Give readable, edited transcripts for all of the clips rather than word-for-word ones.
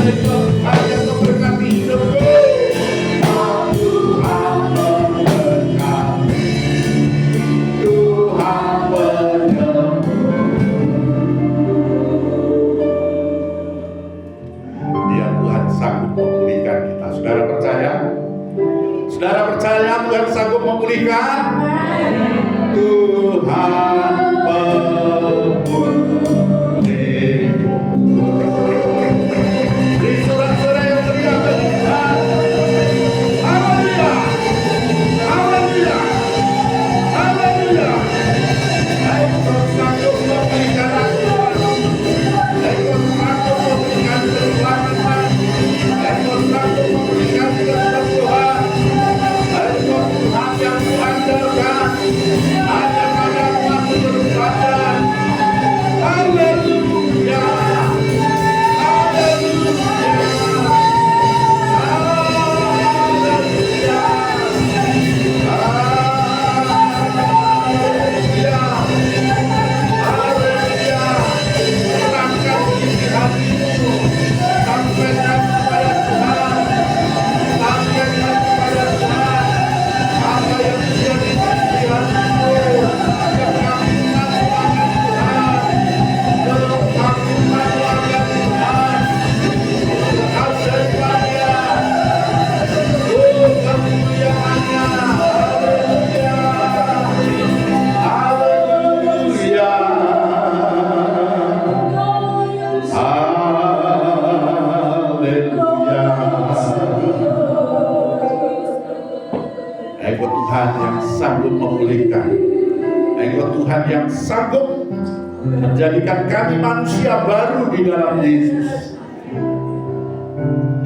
Tuhan yang memberkati hidupku. Tuhan memberkati, Tuhan menyembuhkan. Dia Tuhan sanggup memulihkan kita. Saudara percaya? Saudara percaya Tuhan sanggup memulihkan? Tuhan yang sanggup menjadikan kami manusia baru di dalam Yesus.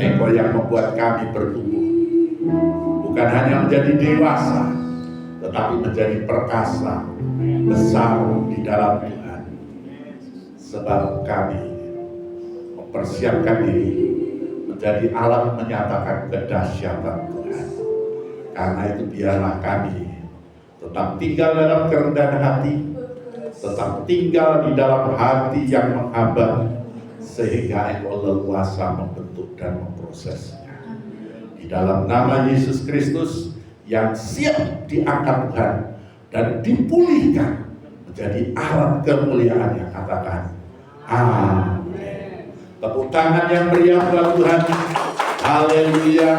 Engkau yang membuat kami bertumbuh, bukan hanya menjadi dewasa, tetapi menjadi perkasa, besar di dalam Tuhan. Sebab kami mempersiapkan diri menjadi alat menyatakan kedahsyatan Tuhan. Karena itu biarlah kami tetap tinggal dalam kerendahan hati, tetap tinggal di dalam hati yang menghamba, sehingga Engkau leluasa membentuk dan memprosesnya. Di dalam nama Yesus Kristus yang siap diangkat Tuhan dan dipulihkan menjadi alat kemuliaan-Nya, katakan amin. Tepuk tangan yang meriah buat Tuhan. Haleluya.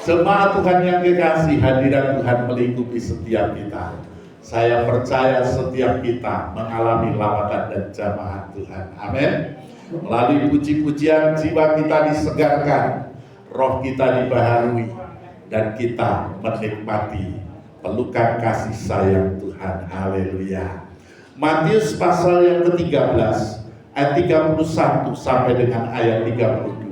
Jemaat Tuhan yang kekasih, hadirat Tuhan melingkupi setiap kita. Saya percaya setiap kita mengalami lawatan dan jamaah Tuhan. Amin. Melalui puji-pujian jiwa kita disegarkan, roh kita dibaharui, dan kita menikmati pelukan kasih sayang Tuhan. Haleluya. Matius pasal yang ke-13 ayat 31 sampai dengan ayat 32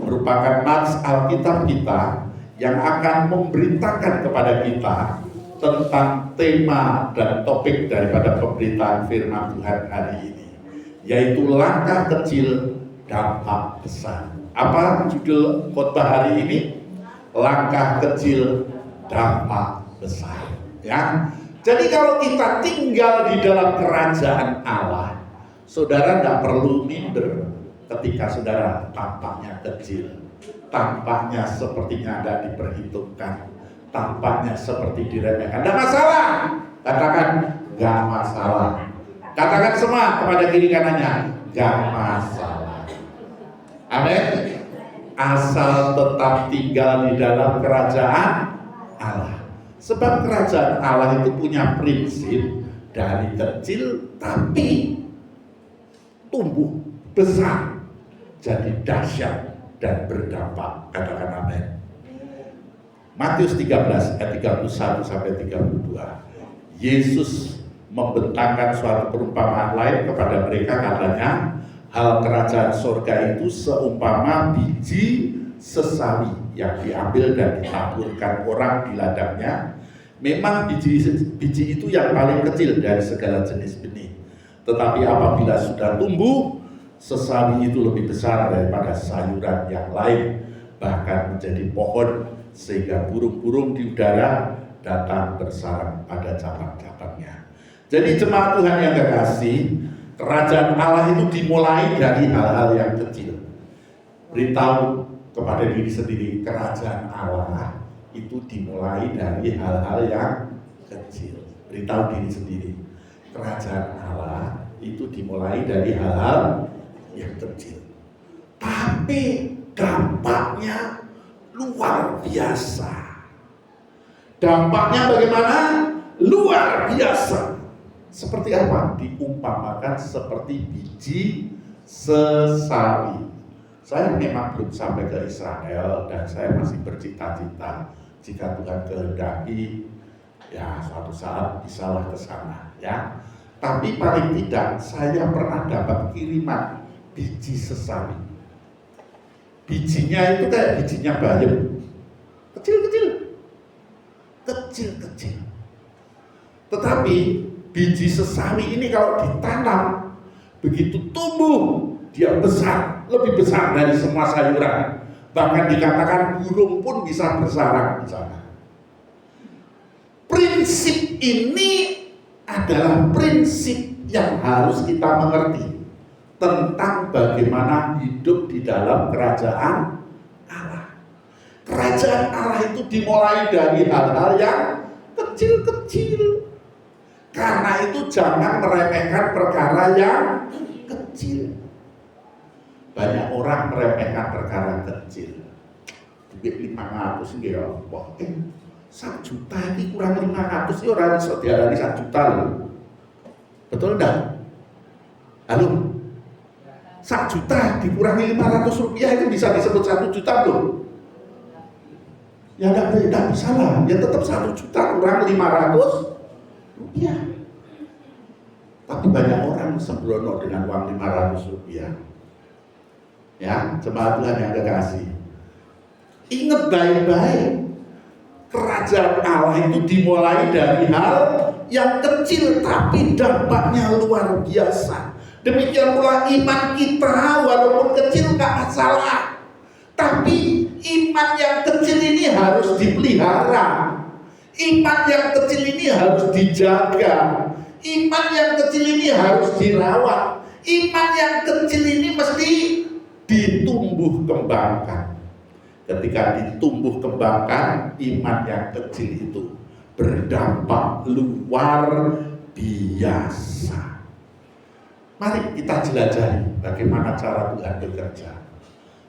merupakan nats Alkitab kita yang akan memberitakan kepada kita tentang tema dan topik daripada pemberitaan firman Tuhan hari ini, yaitu langkah kecil dampak besar. Apa judul khotbah hari ini? Langkah kecil dampak besar. Ya. Jadi kalau kita tinggal di dalam kerajaan Allah, saudara tidak perlu minder ketika saudara tampaknya kecil, tampaknya sepertinya tidak diperhitungkan, tampaknya seperti diremehkan. Tidak masalah. Katakan gak masalah. Katakan semua kepada kiri kanannya, gak masalah. Amin. Asal tetap tinggal di dalam kerajaan Allah. Sebab kerajaan Allah itu punya prinsip dari kecil tapi tumbuh besar, jadi dahsyat dan berdampak. Katakan amin. Matius 13 ayat 31 sampai 32. Yesus membentangkan suatu perumpamaan lain kepada mereka, katanya, hal kerajaan surga itu seumpama biji sesawi yang diambil dan ditaburkan orang di ladangnya. Memang biji itu yang paling kecil dari segala jenis benih, tetapi apabila sudah tumbuh, sesawi itu lebih besar daripada sayuran yang lain, bahkan menjadi pohon, sehingga burung-burung di udara datang bersarang pada cabang-cabangnya. Jadi jemaat Tuhan yang kekasih, kerajaan Allah itu dimulai dari hal-hal yang kecil. Beritahu kepada diri sendiri, kerajaan Allah itu dimulai dari hal-hal yang kecil. Beritahu diri sendiri, kerajaan Allah itu dimulai dari hal-hal yang kecil. Tapi dampaknya luar biasa. Dampaknya bagaimana? Luar biasa. Seperti apa? Diumpamakan seperti biji sesawi. Saya memang belum sampai ke Israel dan saya masih bercita-cita jika Tuhan kehendaki ya suatu saat bisalah ke sana ya. Tapi paling tidak saya pernah dapat kiriman biji sesawi. Bijinya itu kayak bijinya bayam, kecil-kecil. Tetapi biji sesawi ini kalau ditanam, begitu tumbuh, dia besar, lebih besar dari semua sayuran. Bahkan dikatakan burung pun bisa bersarang di sana. Prinsip ini adalah prinsip yang harus kita mengerti tentang bagaimana hidup di dalam kerajaan Allah. Kerajaan Allah itu dimulai dari hal-hal yang kecil-kecil. Karena itu jangan meremehkan perkara yang kecil. Banyak orang meremehkan perkara kecil. Duit 500 nggih ya. 1 juta ini kurang 500 ini orang iso diarani 1 juta loh. Betul enggak? Halo? 1 juta dikurangi 500 rupiah itu bisa disebut 1 juta loh. Ya enggak bisa lah. Ya tetap 1 juta kurang 500 rupiah. Tapi banyak orang sembrono dengan uang 500 rupiah. Ya, jemaat Tuhan yang kekasih. Ingat baik-baik, kerajaan Allah itu dimulai dari hal yang kecil tapi dampaknya luar biasa. Demikian pula iman kita, walaupun kecil nggak masalah, tapi iman yang kecil ini harus dipelihara. Iman yang kecil ini harus dijaga. Iman yang kecil ini harus dirawat. Iman yang kecil ini mesti ditumbuh kembangkan. Ketika ditumbuh kembangkan, iman yang kecil itu berdampak luar biasa. Mari kita jelajahi bagaimana cara Tuhan bekerja.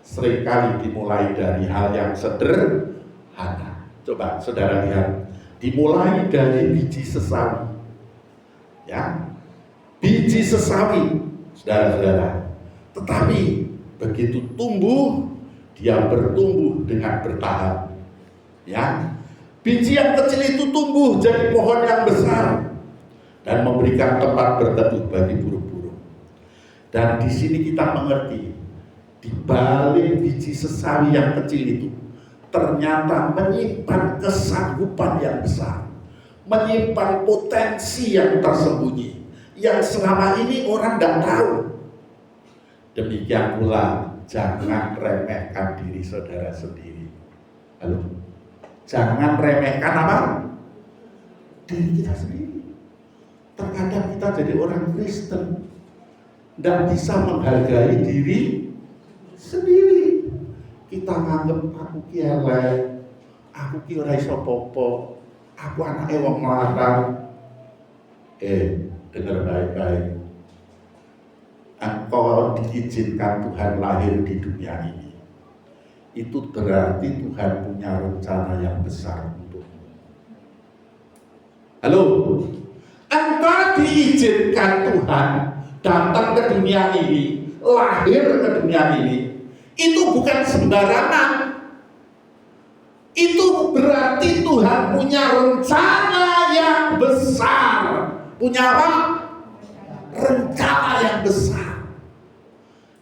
Seringkali dimulai dari hal yang sederhana. Coba saudara lihat, dimulai dari biji sesawi. Ya, biji sesawi, saudara-saudara. Tetapi begitu tumbuh, dia bertumbuh dengan bertahap. Ya, biji yang kecil itu tumbuh jadi pohon yang besar dan memberikan tempat berteduh bagi burung-burung. Dan di sini kita mengerti, di balik biji sesawi yang kecil itu ternyata menyimpan kesanggupan yang besar, menyimpan potensi yang tersembunyi, yang selama ini orang tidak tahu. Demikian pula jangan remehkan diri saudara sendiri. Halo? Jangan remehkan apa? Diri kita sendiri. Terkadang kita jadi orang Kristen tidak bisa menghargai diri sendiri. Kita nganggep aku ki elek, aku ki ora iso apa-apa, aku anake wong larang. Dengar baik-baik. Engkau diizinkan Tuhan lahir di dunia ini, itu berarti Tuhan punya rencana yang besar untukmu. Halo, engkau diizinkan Tuhan datang ke dunia ini, lahir ke dunia ini, itu bukan sembarangan. Itu berarti Tuhan punya rencana yang besar. Punya apa? Rencana yang besar.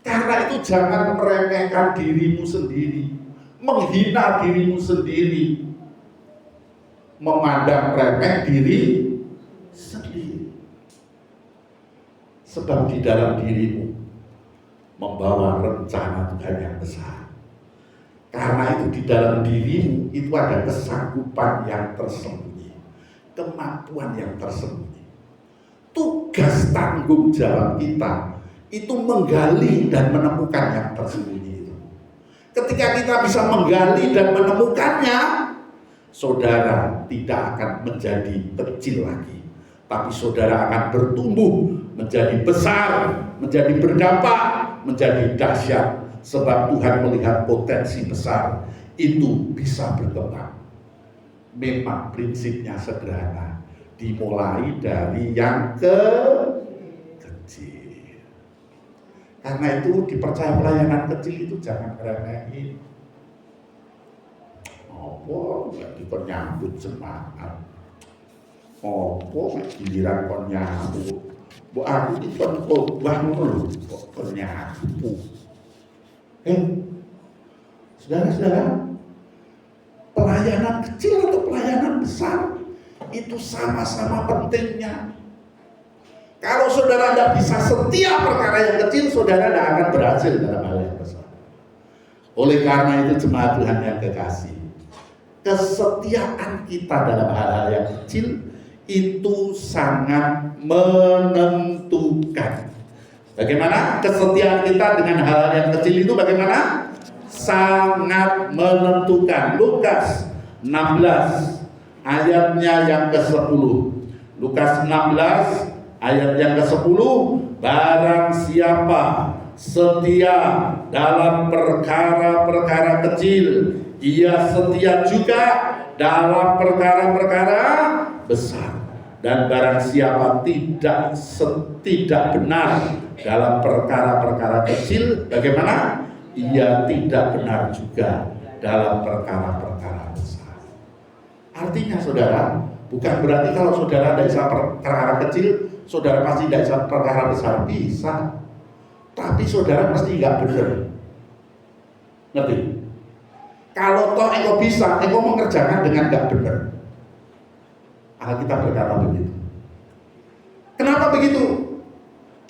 Karena itu jangan meremehkan dirimu sendiri, menghina dirimu sendiri, memandang remeh diri sendiri. Sebab di dalam dirimu membawa rencana Tuhan yang besar. Karena itu di dalam dirimu itu ada kesanggupan yang tersembunyi, kemampuan yang tersembunyi. Tugas tanggung jawab kita itu menggali dan menemukan yang tersembunyi itu. Ketika kita bisa menggali dan menemukannya, saudara tidak akan menjadi kecil lagi, tapi saudara akan bertumbuh menjadi besar, menjadi berdampak, menjadi dahsyat. Sebab Tuhan melihat potensi besar itu bisa berkembang. Memang prinsipnya sederhana, dimulai dari yang kecil. Karena itu dipercaya pelayanan kecil itu jangan remehin. Apa dikon nyambut jemaat, apa giliran kon nyambut, bu aku dikon khotbah ngono kok kon nyambut. Saudara-saudara, pelayanan kecil atau pelayanan besar itu sama-sama pentingnya. Kalau saudara tidak bisa setia perkara yang kecil, saudara tidak akan berhasil dalam hal yang besar. Oleh karena itu jemaat Tuhan yang kekasih, kesetiaan kita dalam hal-hal yang kecil itu sangat menentukan. Bagaimana kesetiaan kita dengan hal-hal yang kecil itu bagaimana? Sangat menentukan. Lukas 16 ayatnya yang ke-10. Lukas 16 ayat yang ke-10, barang siapa setia dalam perkara-perkara kecil, ia setia juga dalam perkara-perkara besar. Dan barang siapa tidak benar dalam perkara-perkara kecil, bagaimana? Ia tidak benar juga dalam perkara-perkara besar. Artinya saudara, bukan berarti kalau saudara tidak bisa perkara kecil, saudara pasti tidak bisa perkara besar. Bisa, tapi saudara pasti nggak benar. Ngerti? Kalau toh engkau bisa, engkau mengerjakan dengan nggak benar. Alkitab berkata begitu. Kenapa begitu?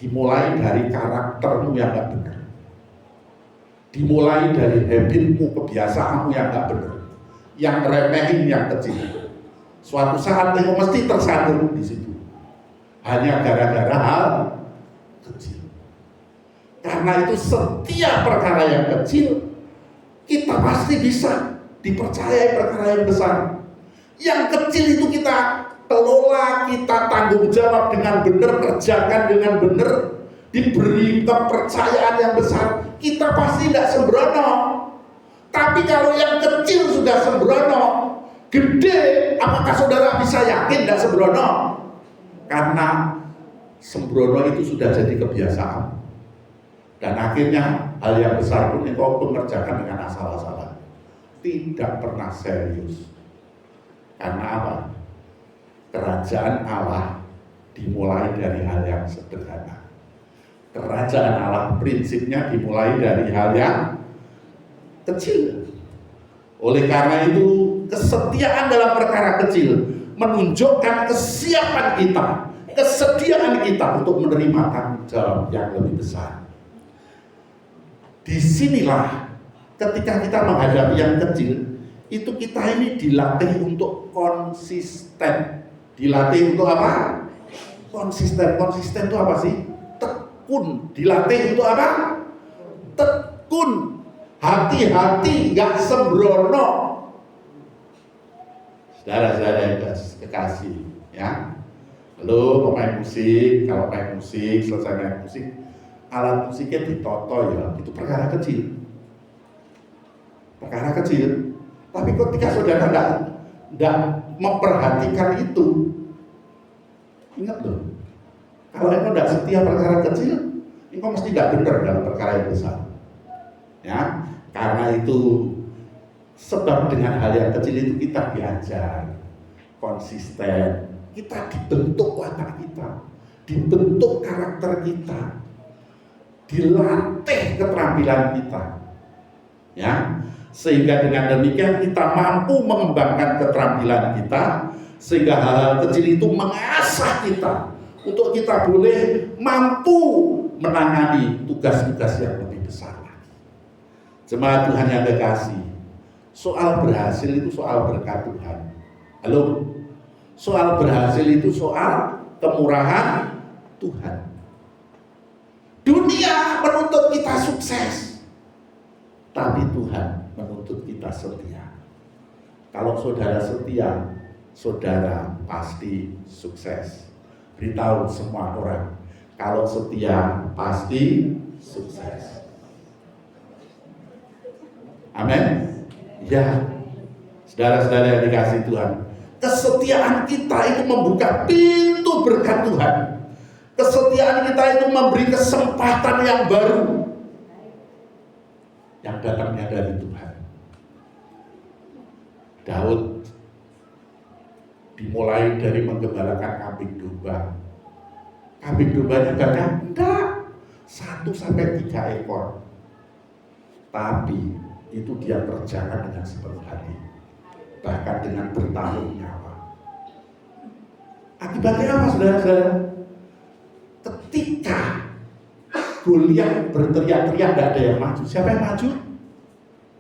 Dimulai dari karaktermu yang nggak benar. Dimulai dari habitmu, kebiasaanmu yang nggak benar, yang remehin yang kecil. Suatu saat engkau mesti tersandung di situ. Hanya gara-gara hal kecil. Karena itu setiap perkara yang kecil kita pasti bisa dipercayai perkara yang besar. Yang kecil itu kita kelola, kita tanggung jawab dengan benar, kerjakan dengan benar, diberi kepercayaan yang besar, kita pasti tidak sembrono. Tapi kalau yang kecil sudah sembrono, gede, apakah saudara bisa yakin tidak sembrono? Karena sembrono itu sudah jadi kebiasaan. Dan akhirnya hal yang besar pun engkau mengerjakan dengan asal-asalan, tidak pernah serius. Karena apa? Kerajaan Allah dimulai dari hal yang sederhana. Kerajaan Allah prinsipnya dimulai dari hal yang kecil. Oleh karena itu, kesetiaan dalam perkara kecil menunjukkan kesiapan kita, kesediaan kita untuk menerima tanggung jawab yang lebih besar. Disinilah ketika kita menghadapi yang kecil, itu kita ini dilatih untuk konsisten. Dilatih untuk apa? Konsisten. Konsisten itu apa sih? Tekun. Dilatih untuk apa? Tekun. Hati-hati, gak sembrono. Saudara-saudara yang kekasih, ya. Lalu pemain musik, kalau main musik, selesai main musik, alat musiknya ditoto ya, itu perkara kecil. Perkara kecil. Tapi ketika saudara tidak memperhatikan itu, ingat loh, kalau engkau tidak setia perkara kecil, engkau mesti tidak benar dalam perkara yang besar. Ya, karena itu sebab dengan hal yang kecil itu kita diajar konsisten, kita dibentuk watak kita, dibentuk karakter kita, dilatih keterampilan kita, ya. Sehingga dengan demikian kita mampu mengembangkan keterampilan kita, sehingga hal-hal kecil itu mengasah kita untuk kita boleh mampu menangani tugas-tugas yang lebih besar lagi. Jemaat Tuhan yang kekasih, soal berhasil itu soal berkat Tuhan. Halo, soal berhasil itu soal kemurahan Tuhan. Dunia menuntut kita sukses, Tetapi Tuhan menuntut kita setia. Kalau saudara setia, saudara pasti sukses. Beritahu semua orang, kalau setia pasti sukses. Amin. Ya, saudara-saudara yang dikasihi Tuhan, kesetiaan kita itu membuka pintu berkat Tuhan. Kesetiaan kita itu memberi kesempatan yang baru yang datangnya dari Tuhan. Daud dimulai dari menggembalakan kambing domba. Kambing dombanya banyak? Enggak, 1-3 ekor. Tapi itu dia kerjakan dengan sepenuh hati, bahkan dengan bertaruh nyawa. Akibatnya apa, saudara-saudara? Ketika Goliat berteriak-teriak, tidak ada yang maju. Siapa yang maju?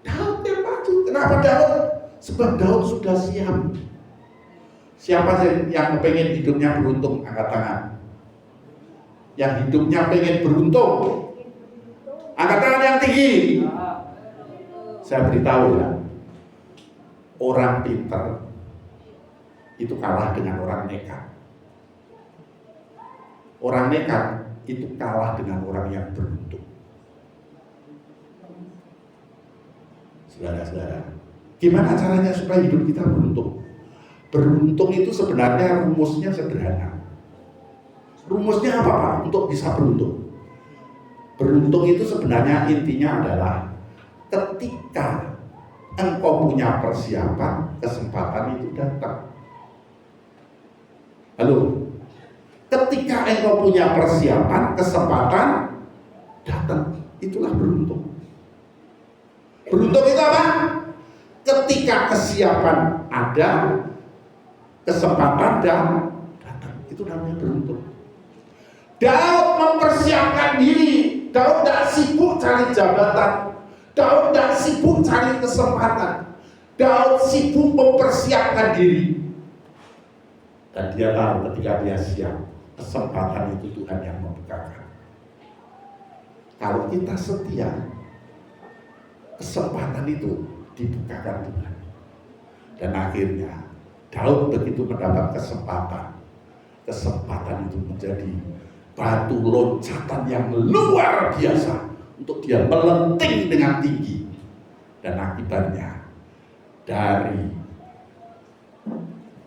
Daud yang maju. Kenapa Daud? Sebab Daud sudah siap. Siapa sih yang pengen hidupnya beruntung? Angkat tangan. Yang hidupnya pengen beruntung, angkat tangan yang tinggi. Saya beritahu ya, orang pintar itu kalah dengan orang nekat. Orang nekat itu kalah dengan orang yang beruntung. Saudara-saudara, gimana caranya supaya hidup kita beruntung? Beruntung itu sebenarnya rumusnya sederhana. Rumusnya apa Pak untuk bisa beruntung? Beruntung itu sebenarnya intinya adalah ketika engkau punya persiapan, kesempatan itu datang. Halo? Ketika engkau punya persiapan, kesempatan datang, itulah beruntung. Beruntung itu apa? Ketika kesiapan ada, kesempatan datang, itu namanya beruntung. Daud mempersiapkan diri. Daud tidak sibuk cari jabatan. Daud tidak sibuk cari kesempatan. Daud sibuk mempersiapkan diri. Dan dia tahu ketika dia siap, kesempatan itu Tuhan yang membukakan. Kalau kita setia, kesempatan itu dibukakan Tuhan. Dan akhirnya Daud begitu mendapat kesempatan, kesempatan itu menjadi batu loncatan yang luar biasa untuk dia melenting dengan tinggi. Dan akibatnya dari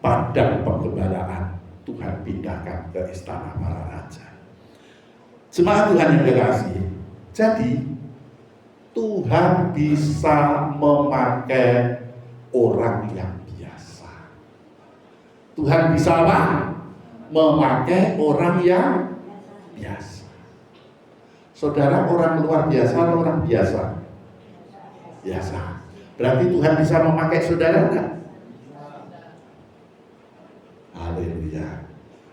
padang penggembalaan Tuhan pindahkan ke istana para raja. Jemaat Tuhan yang dikasihi, jadi Tuhan bisa memakai orang yang biasa. Tuhan bisa apa? Memakai orang yang biasa. Saudara orang luar biasa atau orang biasa? Biasa. Berarti Tuhan bisa memakai saudara enggak? Haleluya.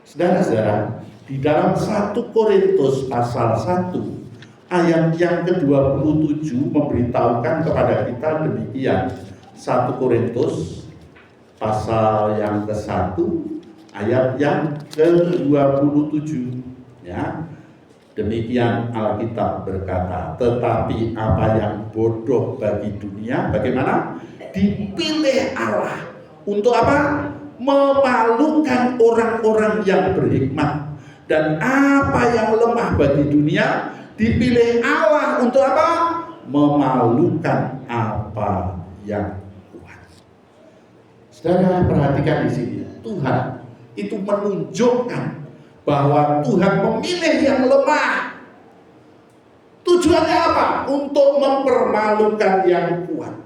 Saudara-saudara, di dalam 1 Korintus pasal 1 ayat yang ke-27 memberitahukan kepada kita demikian. 1 Korintus pasal yang ke-1 ayat yang ke-27 ya. Demikian Alkitab berkata, tetapi apa yang bodoh bagi dunia, bagaimana? Dipilih Allah untuk apa? Memalukan orang-orang yang berhikmat. Dan apa yang lemah bagi dunia, dipilih Allah untuk apa? Memalukan apa yang kuat. Saudara perhatikan di sini, Tuhan itu menunjukkan bahwa Tuhan memilih yang lemah. Tujuannya apa? Untuk mempermalukan yang kuat.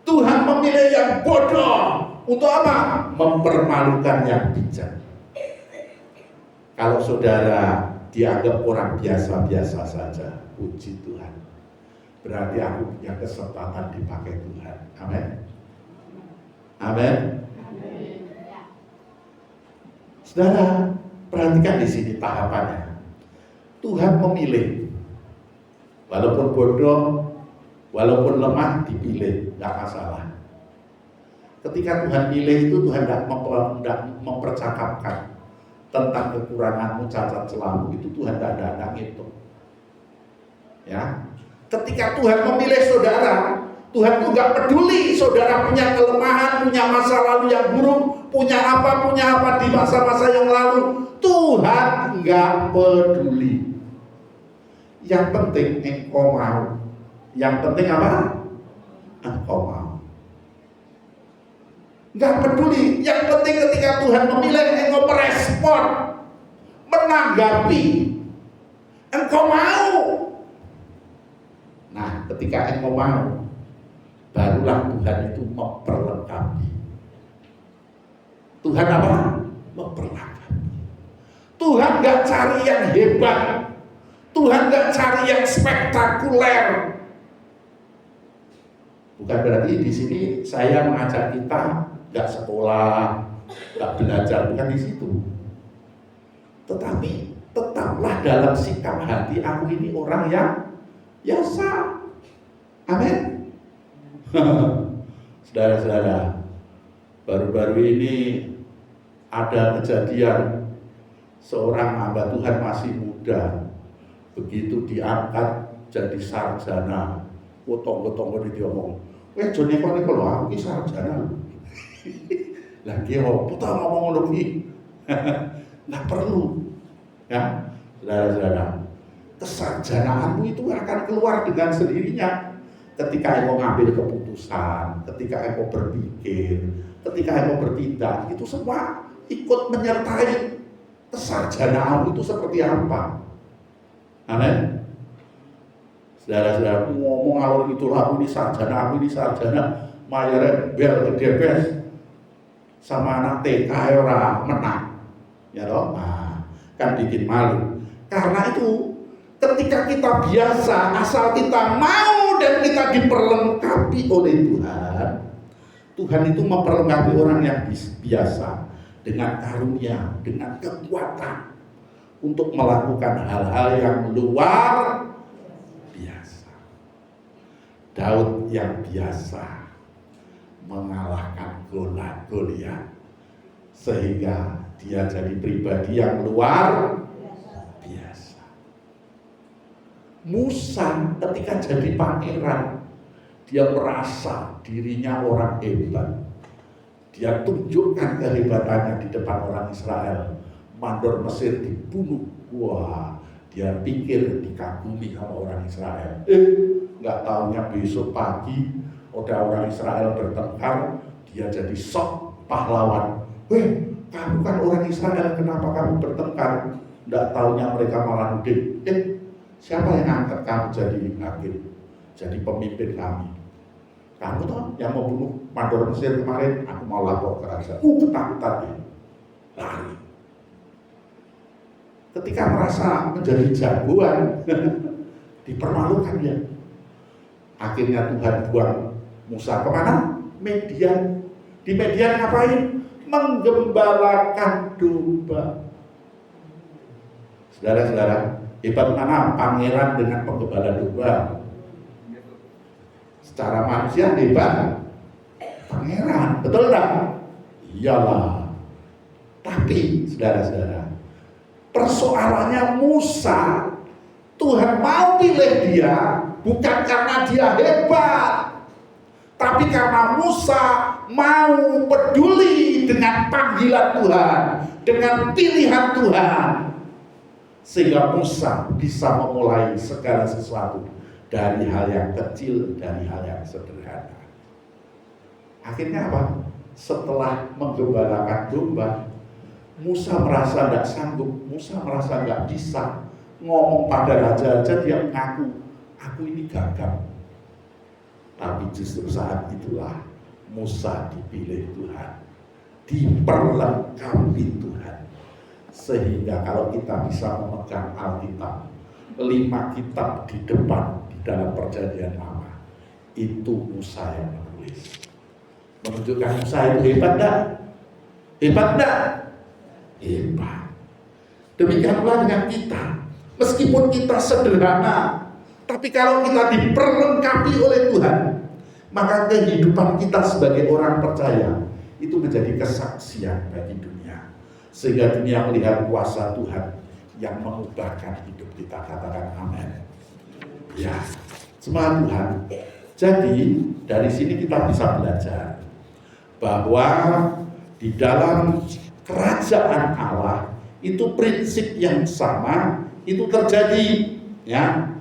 Tuhan memilih yang bodoh. Untuk apa? Mempermalukan yang bijak. Kalau saudara dianggap orang biasa-biasa saja, puji Tuhan, berarti aku punya kesempatan dipakai Tuhan. Amin. Amin. Saudara, perhatikan di sini tahapannya. Tuhan memilih, walaupun bodoh, walaupun lemah, dipilih, tidak masalah. Ketika Tuhan pilih itu, Tuhan tidak mempercakapkan tentang kekuranganmu, cacat celamu, itu Tuhan tidak itu. Ya, Ketika Tuhan memilih saudara, Tuhan tuh gak peduli saudara punya kelemahan, punya masa lalu yang buruk, punya apa di masa-masa yang lalu. Tuhan gak peduli. Yang penting engkau mau. Yang penting apa? Engkau mau. Gak peduli. Yang penting ketika Tuhan memilih, engkau merespon, menanggapi. Engkau mau. Nah, ketika engkau mau, barulah Tuhan itu memperlengkapi. Tuhan apa? Memperlengkapi. Tuhan gak cari yang hebat. Tuhan gak cari yang spektakuler. Bukan berarti di sini saya mengajak kita gak sekolah, gak belajar, bukan di situ. Tetapi tetaplah dalam sikap hati, aku ini orang yang biasa. Amin. Saudara-saudara, baru-baru ini ada kejadian seorang hamba Tuhan masih muda, begitu diangkat jadi sarjana, potong-potong dia ngomong, Joni kok nih kalau aku sarjana, lagi apa tuh ngomong lagi, nggak perlu, ya, saudara-saudara, kesarjanaanmu itu akan keluar dengan sendirinya. Ketika engkau ngambil keputusan, ketika engkau berpikir, ketika engkau bertindak, itu semua ikut menyertai kesarjanaanmu itu seperti apa. Amin. Saudara-saudara, ngomong alur itulah aku ini sarjana, mayarnya bel DPS sama anak TK ora menang. Ya toh? Nah, kan bikin malu. Karena itu ketika kita biasa, asal kita mau dan kita diperlengkapi oleh Tuhan, Tuhan itu memperlengkapi orang yang biasa dengan karunia, dengan kekuatan untuk melakukan hal-hal yang luar biasa. Daud yang biasa mengalahkan Goliat sehingga dia jadi pribadi yang luar biasa. Musa ketika jadi pangeran, dia merasa dirinya orang hebat. Dia tunjukkan kehebatannya di depan orang Israel. Mandor Mesir dibunuh. Wah, dia pikir dikagumi sama orang Israel. Nggak taunya besok pagi udah orang Israel bertengkar, dia jadi sok pahlawan. Kamu kan orang Israel, kenapa kamu bertengkar? Nggak taunya mereka malah nuding. Siapa yang angkat kamu jadi hakim, jadi pemimpin kami? Kamu toh yang mau bunuh Mandor Mesir kemarin, aku mau lapor ke raja. Ketakutan dia, lari. Ketika merasa menjadi jagoan, dipermalukan dia. Akhirnya Tuhan buang Musa kemana? Midian. Di Midian ngapain? Menggembalakan domba. Saudara-saudara, hebat mana pangeran dengan penggembala domba? Secara manusia hebat pangeran, betul tak? Iyalah. Tapi saudara-saudara, persoalannya Musa, Tuhan mau pilih dia bukan karena dia hebat, tapi karena Musa mau peduli dengan panggilan Tuhan, dengan pilihan Tuhan, sehingga Musa bisa memulai segala sesuatu dari hal yang kecil, dari hal yang sederhana. Akhirnya apa? Setelah menggembalakan domba, Musa merasa tidak sanggup, Musa merasa tidak bisa ngomong pada raja-raja. Dia mengaku, aku ini gagal. Tapi justru saat itulah Musa dipilih Tuhan, diperlengkapi Tuhan, sehingga kalau kita bisa memegang Alkitab, 5 kitab di depan di dalam perjanjian lama, itu Musa yang menulis, menunjukkan Musa itu hebat enggak? Hebat enggak? Hebat. Demikian pula dengan kita, meskipun kita sederhana, tapi kalau kita diperlengkapi oleh Tuhan, maka kehidupan kita sebagai orang percaya itu menjadi kesaksian bagi dunia, sehingga dunia melihat kuasa Tuhan yang mengubahkan hidup kita. Katakan amin. Ya, Jemaat Tuhan, jadi dari sini kita bisa belajar bahwa di dalam kerajaan Allah itu prinsip yang sama itu terjadi, ya.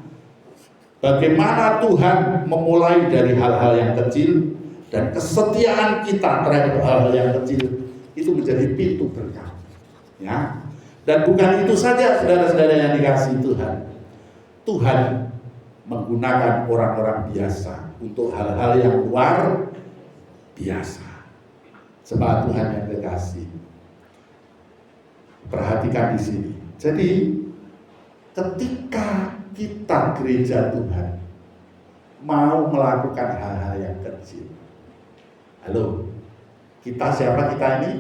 Bagaimana Tuhan memulai dari hal-hal yang kecil dan kesetiaan kita terhadap hal-hal yang kecil itu menjadi pintu berkat, ya. Dan bukan itu saja, saudara-saudara yang dikasihi Tuhan. Tuhan menggunakan orang-orang biasa untuk hal-hal yang luar biasa. Sebab Tuhan yang kekasih, perhatikan di sini. Jadi ketika kita gereja Tuhan mau melakukan hal-hal yang kecil, halo, kita siapa kita ini?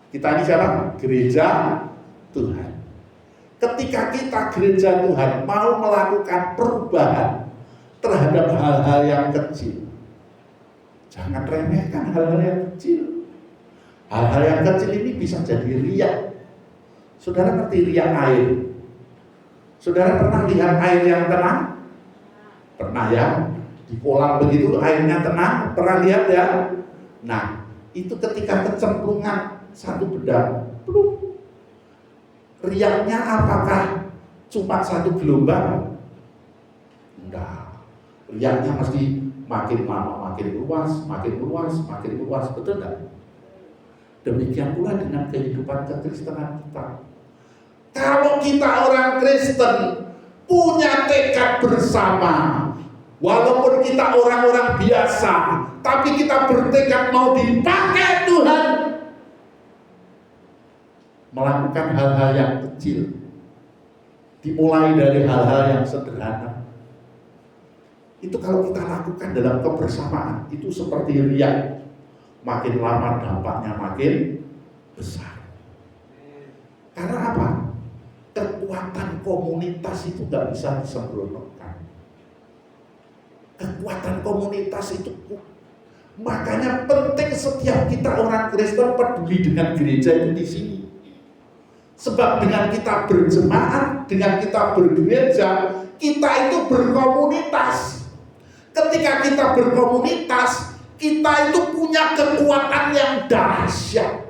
Kita ini siapa? Gereja Tuhan. Ketika kita gereja Tuhan mau melakukan perubahan terhadap hal-hal yang kecil, jangan remehkan hal-hal yang kecil. Hal-hal yang kecil ini bisa jadi riak. Saudara ngerti riak air? Saudara pernah lihat air yang tenang? Pernah ya? Di kolam begitu airnya tenang, pernah lihat ya? Nah, itu ketika kecemplungan satu bedak, riaknya apakah cuma satu gelombang? Enggak. Riaknya mesti makin lama makin luas, makin luas, makin luas, betul enggak? Demikian pula dengan kehidupan kekristenan kita. Kalau kita orang Kristen punya tekad bersama, walaupun kita orang-orang biasa, tapi kita bertekad mau dipakai Tuhan melakukan hal-hal yang kecil, dimulai dari hal-hal yang sederhana. Itu kalau kita lakukan dalam kebersamaan, itu seperti riak, makin lama dampaknya makin besar. Karena apa? Kekuatan komunitas itu gak bisa disembronokan. Kekuatan komunitas itu, makanya penting setiap kita orang Kristen peduli dengan gereja itu di sini. Sebab dengan kita berjemaat, dengan kita bergereja, kita itu berkomunitas. Ketika kita berkomunitas, kita itu punya kekuatan yang dahsyat.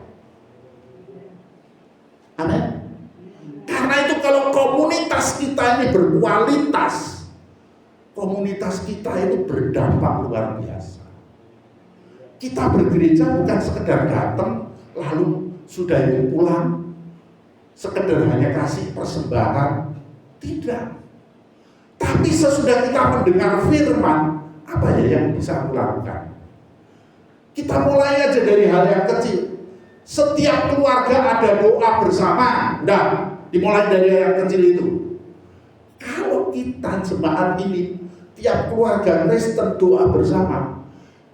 Amin. Karena itu kalau komunitas kita ini berkualitas, komunitas kita itu berdampak luar biasa. Kita bergereja bukan sekedar datang lalu sudah itu pulang, sekedar hanya kasih persembahan, tidak. Tapi sesudah kita mendengar firman, apa ya yang bisa aku lakukan? Kita mulai aja dari hal yang kecil. Setiap keluarga ada doa bersama, nah, dimulai dari hal yang kecil itu. Kalau kita jemaat ini, tiap keluarga Kristen doa bersama,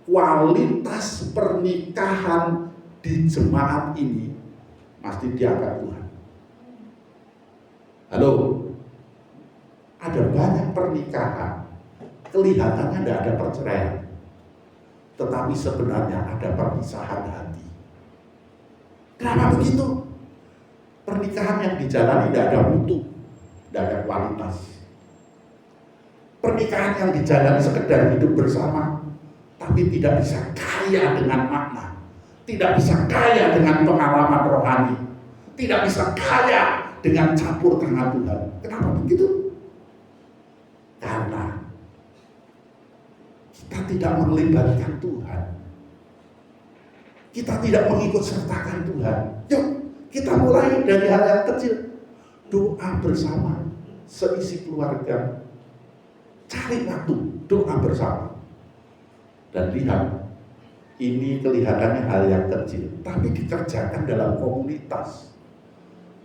kualitas pernikahan di jemaat ini pasti diangkat Tuhan. Halo, ada banyak pernikahan, kelihatannya tidak ada perceraian, tetapi sebenarnya ada perpisahan hati. Kenapa begitu? Pernikahan yang dijalani tidak ada mutu, tidak ada kualitas. Pernikahan yang dijalani sekedar hidup bersama, tapi tidak bisa kaya dengan makna, tidak bisa kaya dengan pengalaman rohani, tidak bisa kaya dengan campur tangan Tuhan. Kenapa begitu? Karena kita tidak melibatkan Tuhan, kita tidak mengikut sertakan Tuhan. Yuk, kita mulai dari hal yang kecil. Doa bersama, seisi keluarga. Cari waktu, doa bersama. Dan lihat, ini kelihatannya hal yang kecil, tapi dikerjakan dalam komunitas.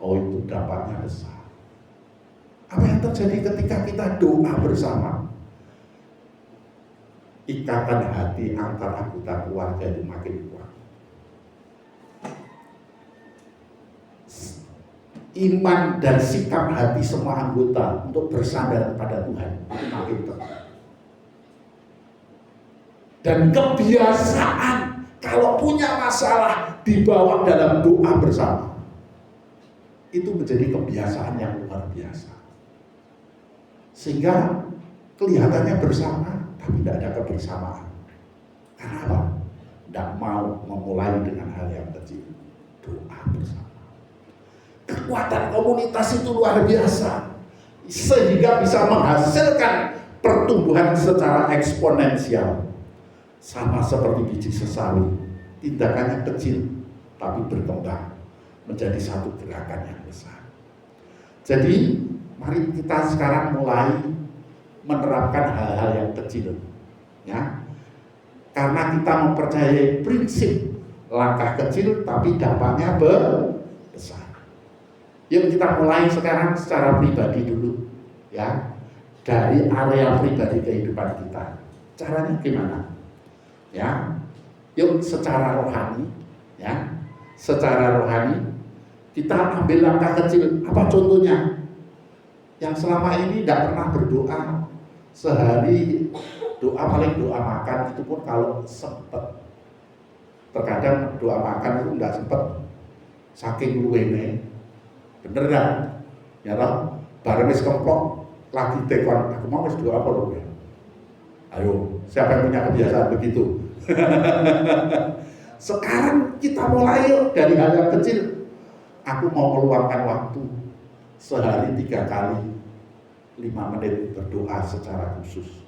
Oh, itu dampaknya besar. Apa yang terjadi ketika kita doa bersama? Ikatan hati antar anggota keluarga itu makin kuat. Iman dan sikap hati semua anggota untuk bersandar kepada Tuhan itu makin teguh. Dan kebiasaan kalau punya masalah dibawa dalam doa bersama, itu menjadi kebiasaan yang luar biasa. Sehingga kelihatannya bersama, tapi tidak ada kebersamaan. Karena apa? Tidak mau memulai dengan hal yang kecil. Doa bersama. Kekuatan komunitas itu luar biasa, sehingga bisa menghasilkan pertumbuhan secara eksponensial. Sama seperti biji sesawi, tindakannya kecil tapi berkembang menjadi satu gerakan yang besar. Jadi mari kita sekarang mulai menerapkan hal-hal yang kecil, ya, karena kita mempercayai prinsip langkah kecil tapi dampaknya besar. Yuk kita mulai sekarang secara pribadi dulu, ya, dari area pribadi kehidupan kita. Caranya gimana? Ya, yuk secara rohani, ya, secara rohani kita ambil langkah kecil. Apa contohnya? Yang selama ini tidak pernah berdoa sehari, doa paling doa makan, itu pun kalau sempat. Terkadang doa makan itu nggak sempat, saking luwene, bener kan? Ya toh, bareng wis kemplok lagi tekon, aku mau wis doa apa loh ya? Ayo, siapa yang punya kebiasaan begitu? Sekarang kita mulai yuk dari hal yang kecil. Aku mau meluangkan waktu sehari 3 kali 5 menit berdoa secara khusus.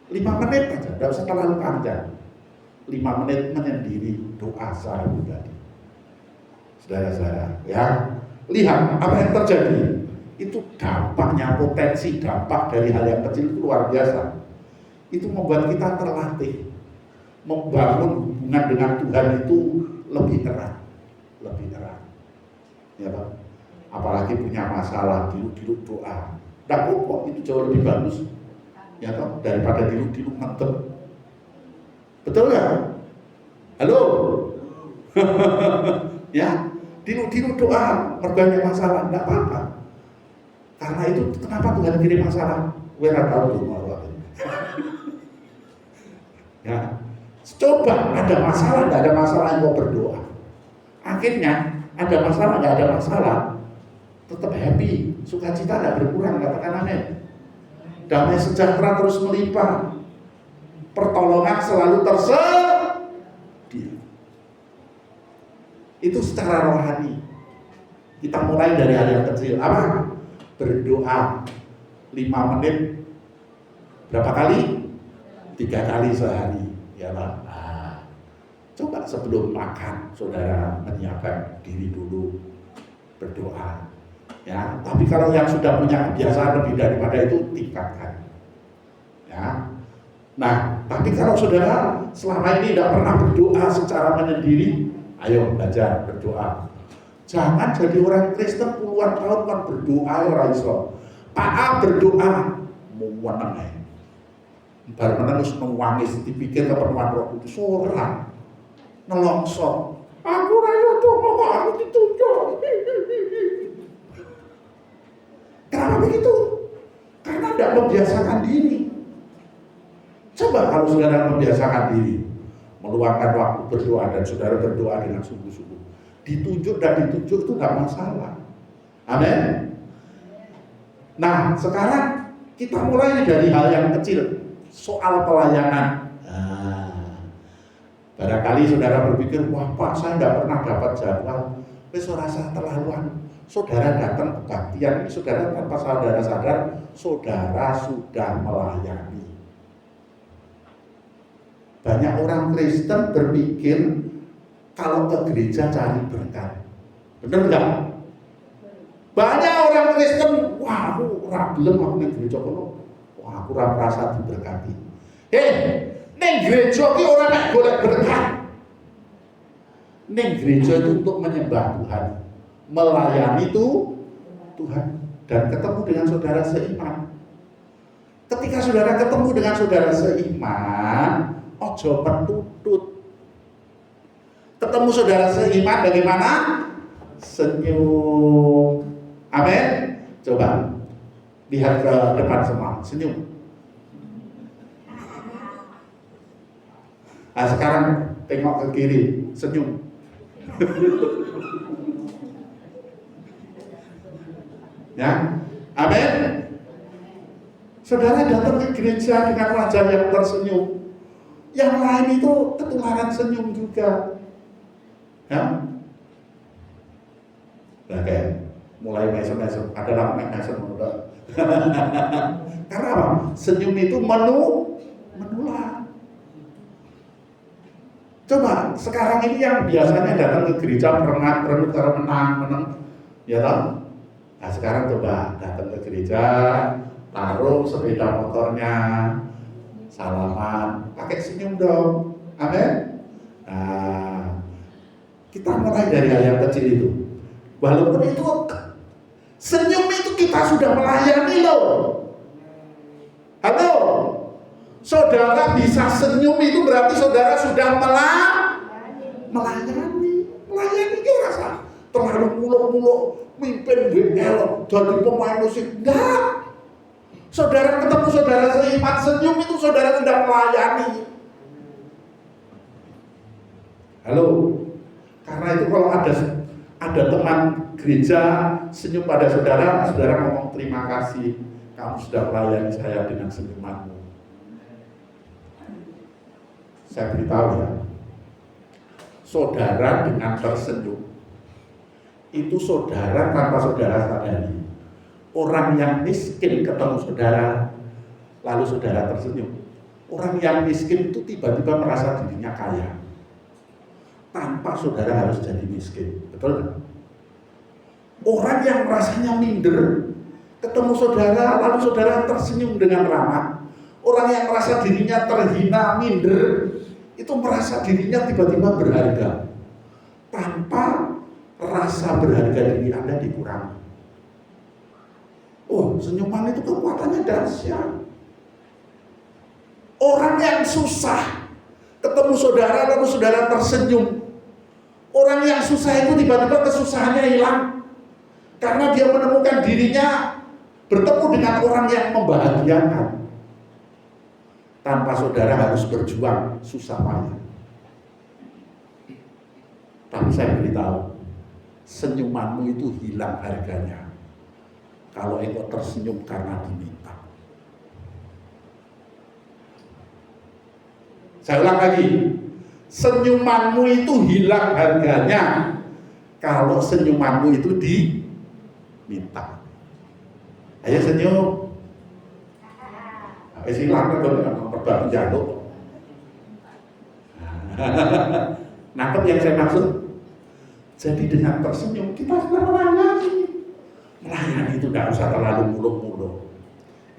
5 menit aja, tidak usah terlalu panjang. 5 menit menyendiri doa secara pribadi. Saudara-saudara, ya, lihat apa yang terjadi. Itu dampaknya, potensi dampak dari hal yang kecil itu luar biasa. Itu membuat kita terlatih membangun hubungan dengan Tuhan itu lebih erat, lebih erat. Ya Pak, apalagi punya masalah, diluk-diluk doa. Tidak apa, itu jauh lebih bagus, ya toh, daripada diluk-diluk mantep. Betul nggak? Halo? Ya, diluk-diluk doa, berbanyak masalah, tidak apa-apa. Karena itu kenapa Tuhan kirim masalah? Wera tahu tuh, ya, coba ada masalah, nggak ada masalah yang mau berdoa. Akhirnya ada masalah, nggak ada masalah, tetap happy, sukacita nggak berkurang, katakan amin. Damai sejahtera terus melimpah, pertolongan selalu tersedia. Itu secara rohani. Kita mulai dari hal yang kecil. Apa? Berdoa 5 menit. Berapa kali? 3 kali sehari. Ya Pak. Nah, coba sebelum makan, saudara menyiapkan diri dulu berdoa. Ya, tapi kalau yang sudah punya kebiasaan lebih daripada itu, tingkatkan. Ya. Nah, tapi kalau saudara selama ini tidak pernah berdoa secara menyendiri, ayo belajar berdoa. Jangan jadi orang Kristen puluhan tahun kan berdoa orang Islam. Pak berdoa mau menang. Bar menang wis nangis dipikir keperluan Roh Kudus ora. Nelongso. Aku ora iso donga, aku ditunjuk. Kenapa begitu? Karena tidak membiasakan diri. Coba kalau saudara membiasakan diri, meluangkan waktu berdoa dan saudara berdoa dengan sungguh-sungguh, ditunjuk dan ditunjuk itu nggak masalah. Amin. Nah, sekarang kita mulai dari hal yang kecil, soal pelayanan. Nah, barangkali saudara berpikir, wah Pak, saya nggak pernah dapat jadwal. Wes rasa terlaluan. Saudara datang kebaktian ini, saudara tanpa saudara sadar, saudara sudah melayani. Banyak orang Kristen berpikir kalau ke gereja cari berkat. Bener nggak? Banyak orang Kristen, wah aku ragelem aku ning gereja kono. Wah aku ora merasa diberkati. Ning gereja ki ora nek golek berkat. Ning gereja itu untuk menyembah Tuhan, melayani itu Tuhan dan ketemu dengan saudara seiman. Ketika saudara ketemu dengan saudara seiman, ojo pentutut. Ketemu saudara seiman bagaimana? Senyum. Amin. Coba lihat ke depan semua, senyum. Nah sekarang tengok ke kiri, senyum. Ya, amin. Saudara datang ke gereja dengan wajah yang tersenyum, yang lain itu ketularan senyum juga. Ya? Nah, kayak mulai mesem-mesem, ada lah mesem udah. Karena apa? Senyum itu menular. Coba sekarang ini yang biasanya datang ke gereja menang, ya toh? Nah sekarang coba datang ke gereja, taruh sepeda motornya, salaman, pakai senyum dong, amin. Nah, kita mulai dari hal yang kecil itu. Walaupun itu senyum itu kita sudah melayani loh. Halo, saudara bisa senyum itu berarti saudara sudah melayani. Melayani itu rasa terlalu muluk-muluk, mimpin BL, jadi pemain musik. Enggak. Saudara ketemu saudara seiman senyum itu saudara sudah melayani. Halo, karena itu kalau ada teman gereja senyum pada saudara, saudara ngomong terima kasih, kamu sudah melayani saya dengan senyumanmu. Saya beritahu ya, saudara dengan tersenyum itu saudara tanpa saudara sadari. Orang yang miskin ketemu saudara, lalu saudara tersenyum. Orang yang miskin itu tiba-tiba merasa dirinya kaya, tanpa saudara harus jadi miskin, betul kan? Orang yang rasanya minder ketemu saudara, lalu saudara tersenyum dengan ramah. Orang yang merasa dirinya terhina, minder, itu merasa dirinya tiba-tiba berharga, tanpa rasa berharga diri Anda dikurangi. Oh, senyuman itu kekuatannya dahsyat. Orang yang susah ketemu saudara, lalu saudara tersenyum. Orang yang susah itu tiba-tiba kesusahannya hilang, karena dia menemukan dirinya bertemu dengan orang yang membahagiakan, tanpa saudara harus berjuang susah payah. Tapi saya beritahu, senyumanmu itu hilang harganya kalau engkau tersenyum karena diminta. Saya ulang lagi, senyumanmu itu hilang harganya kalau senyumanmu itu diminta. Ayo senyum. Silakan kalau perbankan jatuh. Nangkep yang saya maksud? Jadi dengan tersenyum kita sudah melayani. Melayani itu tidak usah terlalu muluk-muluk.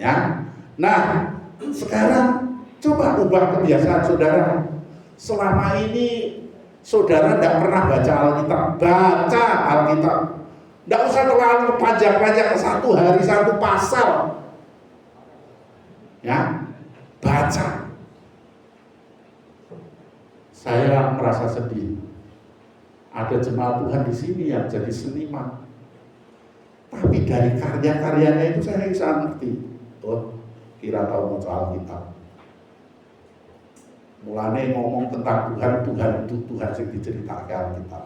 Ya. Nah, sekarang coba ubah kebiasaan saudara. Selama ini saudara tidak pernah baca Alkitab. Baca Alkitab. Tidak usah terlalu panjang-panjang, satu hari satu pasal. Ya, baca. Saya merasa sedih. Ada jemaat Tuhan di sini yang jadi seniman. Tapi dari karya-karyanya itu saya bisa ngerti. Oh, kira tahu mau soal Alkitab. Mulane ngomong tentang Tuhan, Tuhan itu Tuhan yang diceritakan Alkitab.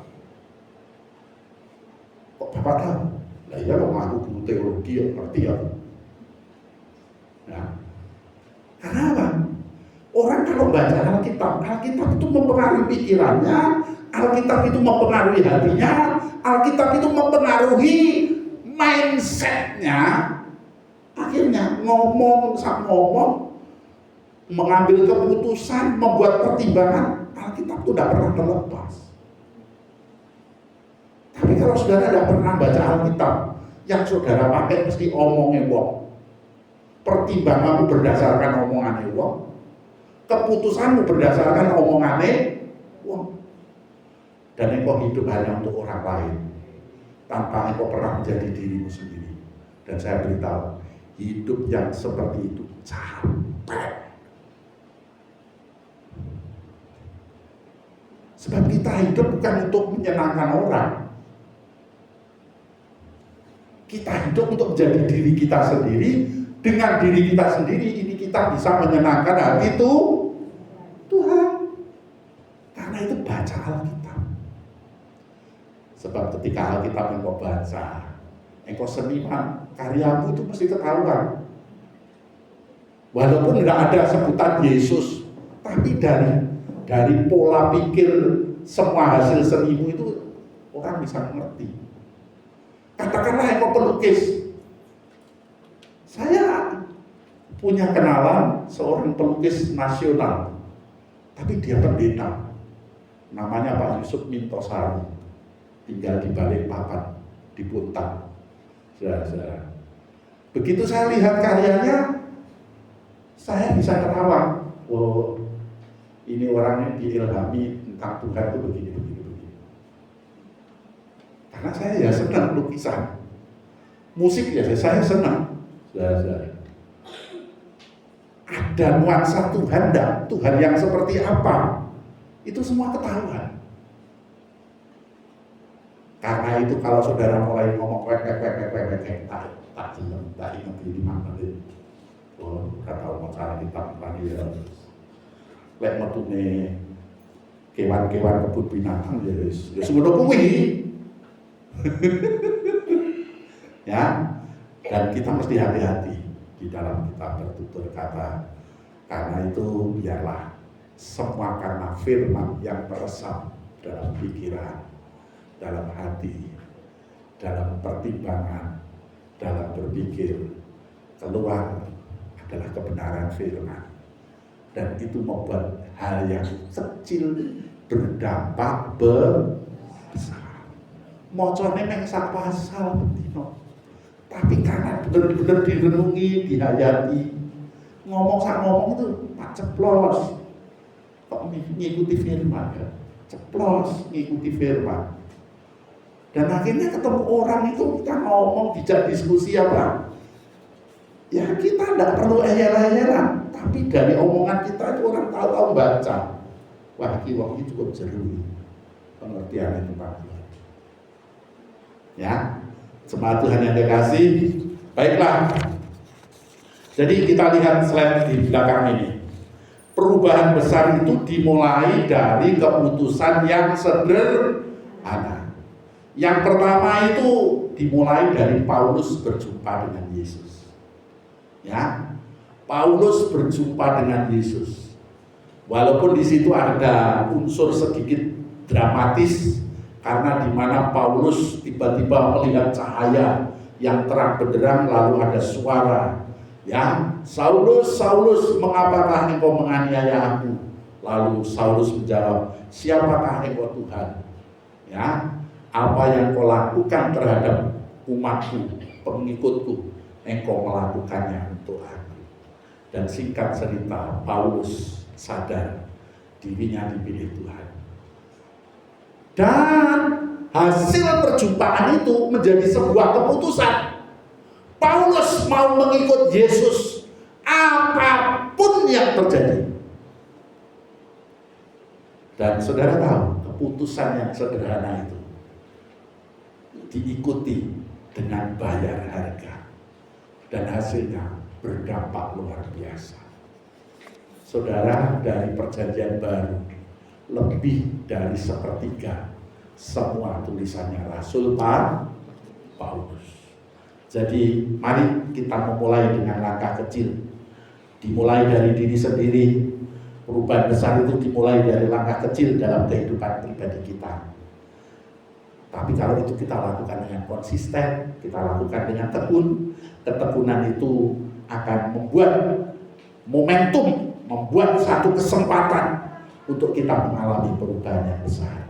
Kok Bapak tahu? Lah iya kok aku guru teologi ya ngerti ya. Nah, karena apa? Orang kalau baca Alkitab, Alkitab itu mempengaruhi pikirannya, Alkitab itu mempengaruhi hatinya, Alkitab itu mempengaruhi mindsetnya. Akhirnya ngomong, mengambil keputusan, membuat pertimbangan, Alkitab itu tidak pernah terlepas. Tapi kalau saudara tidak pernah baca Alkitab, yang saudara pakai mesti omongnya wong. Pertimbanganmu berdasarkan omongannya wong, keputusanmu berdasarkan omongannya wong, dan engkau hidup hanya untuk orang lain tanpa engkau pernah menjadi dirimu sendiri. Dan saya beritahu, hidup yang seperti itu capek. Sebab kita hidup bukan untuk menyenangkan orang. Kita hidup untuk menjadi diri kita sendiri. Dengan diri kita sendiri ini kita bisa menyenangkan hati Tuhan. Karena itu baca Alkitab. Sebab ketika Alkitab engkau baca, engkau seniman, karyamu itu mesti ketahuan. Walaupun nggak ada sebutan Yesus, tapi dari pola pikir semua hasil senimu itu orang bisa mengerti. Katakanlah engkau pelukis. Saya punya kenalan seorang pelukis nasional, tapi dia pendeta. Namanya Pak Yusuf Mintosari. Tinggal di Balikpapan, di Puntang. Saudara-saudara. Begitu saya lihat karyanya, saya bisa tertawa. Oh, ini orangnya diilhami tentang Tuhan itu begini. Karena saya ya senang lukisan. Musik ya saya senang. Saudara-saudara. Ada nuansa Tuhan dan Tuhan yang seperti apa? Itu semua ketahuan. Karena itu kalau saudara mulai ngomong tak ingat di mana itu. Oh, kata mau cara kita tadi ya. Lek metune kewan-kewan kebun binatang ya semono kuwi. Ya. Dan kita mesti hati-hati di dalam kita bertutur kata. Karena itu biarlah semua karena firman yang meresap dalam pikiran, dalam hati, dalam pertimbangan, dalam berpikir, keluar adalah kebenaran firman. Dan itu membuat hal yang kecil berdampak besar. Mocone meng sak pasal bendino. Tapi karena benar-benar direnungi, dihayati, ngomong itu tak ceplos. Kok ngikuti firman ya? Ceplos ngikuti firman. Dan akhirnya ketemu orang itu kita ngomong, dijak diskusi apa? Ya kita tidak perlu eyel-eyelan, tapi dari omongan kita itu orang tahu baca. Wah, ini wong ini cukup jeru pengertian itu Pak. Ya, jemaat Tuhan yang dikasih, baiklah. Jadi kita lihat slide di belakang ini. Perubahan besar itu dimulai dari keputusan yang sederhana. Yang pertama itu dimulai dari Paulus berjumpa dengan Yesus. Ya, Paulus berjumpa dengan Yesus. Walaupun di situ ada unsur sedikit dramatis, karena di mana Paulus tiba-tiba melihat cahaya yang terang benderang, lalu ada suara, ya, Saulus, Saulus, mengapakah engkau menganiaya aku? Lalu Saulus menjawab, siapakah engkau Tuhan? Ya, apa yang kau lakukan terhadap umatku, pengikutku, engkau melakukannya untuk aku. Dan singkat cerita, Paulus sadar dirinya dipilih Tuhan. Dan hasil perjumpaan itu menjadi sebuah keputusan. Paulus mau mengikut Yesus apapun yang terjadi. Dan saudara tahu, keputusan yang sederhana itu diikuti dengan bayar harga, dan hasilnya berdampak luar biasa. Saudara, dari perjanjian baru lebih dari sepertiga semua tulisannya Rasul Paulus. Jadi mari kita memulai dengan langkah kecil, dimulai dari diri sendiri. Perubahan besar itu dimulai dari langkah kecil dalam kehidupan pribadi kita. Tapi kalau itu kita lakukan dengan konsisten, kita lakukan dengan tekun, ketekunan itu akan membuat momentum, membuat satu kesempatan untuk kita mengalami perubahan yang besar.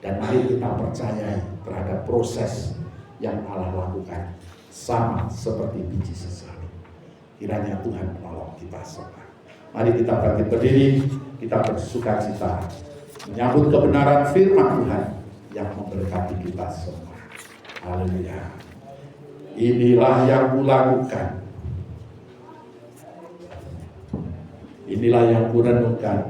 Dan mari kita percayai terhadap proses yang Allah lakukan, sama seperti biji sesali. Kiranya Tuhan menolong kita semua. Mari kita bangkit berdiri, kita bersukacita menyambut kebenaran firman Tuhan yang memberkati kita semua. Haleluya. Inilah yang kulakukan, inilah yang kurenungkan